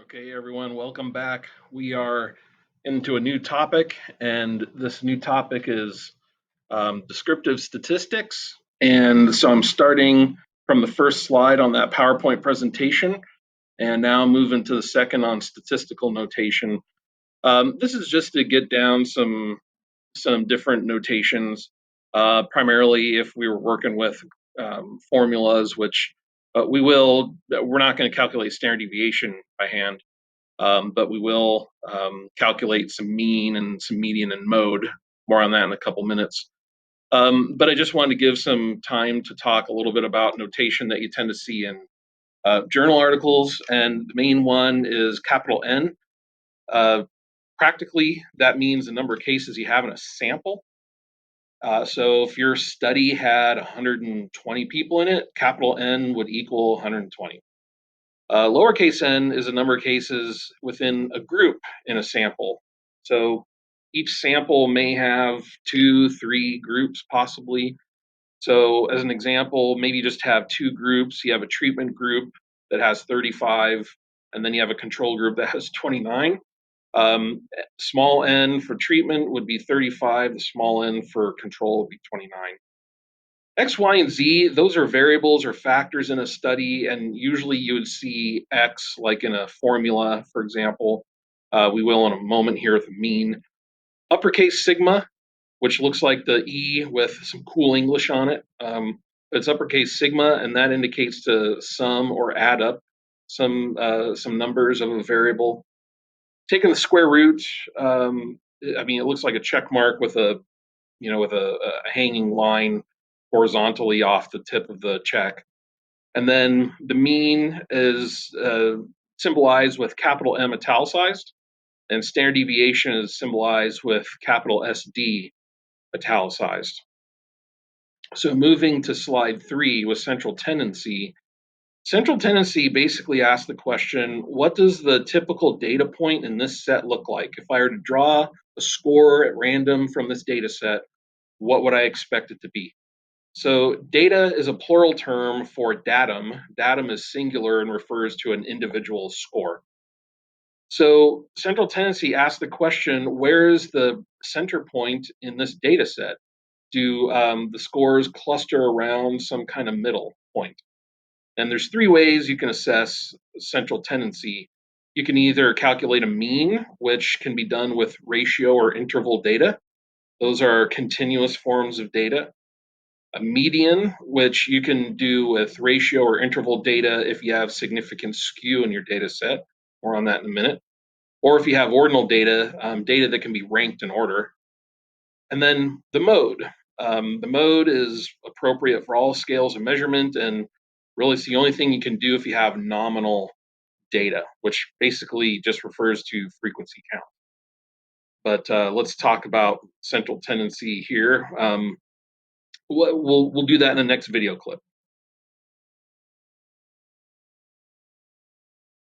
Okay, everyone, welcome back. We are into a new topic, and this new topic is descriptive statistics. And so I'm starting from the first slide on that PowerPoint presentation, and now moving to the second on statistical notation. This is just to get down some different notations, primarily if we were working with formulas, which we're not going to calculate standard deviation by hand, but we will calculate some mean and some median and mode. More on that in a couple minutes. But I just wanted to give some time to talk a little bit about notation that you tend to see in journal articles, and the main one is capital N. Uh, Practically, that means the number of cases you have in a sample. So if your study had 120 people in it, capital N would equal 120. Lowercase n is a number of cases within a group in a sample. So each sample may have two, three groups possibly. So as an example, maybe just have two groups. You have a treatment group that has 35, and then you have a control group that has 29. Small n for treatment would be 35. The small n for control would be 29. X, Y, and Z, those are variables or factors in a study, and usually you would see X like in a formula, for example. We will in a moment here with the mean. Uppercase sigma, which looks like the E with some cool English on it. It's uppercase sigma, and that indicates to sum or add up some numbers of a variable. Taking the square root, it looks like a check mark with a hanging line horizontally off the tip of the check. And then the mean is symbolized with capital M italicized, and standard deviation is symbolized with capital SD italicized. So moving to slide 3 with central tendency. Central tendency basically asks the question, what does the typical data point in this set look like? If I were to draw a score at random from this data set, what would I expect it to be? So data is a plural term for datum. Datum is singular and refers to an individual score. So central tendency asks the question, where is the center point in this data set? Do the scores cluster around some kind of middle point? And there's three ways you can assess central tendency. You can either calculate a mean, which can be done with ratio or interval data. Those are continuous forms of data. A median, which you can do with ratio or interval data if you have significant skew in your data set. More on that in a minute. Or if you have ordinal data, data that can be ranked in order. And then the mode. The mode is appropriate for all scales of measurement, and really it's the only thing you can do if you have nominal data, which basically just refers to frequency count. But let's talk about central tendency here. We'll do that in the next video clip.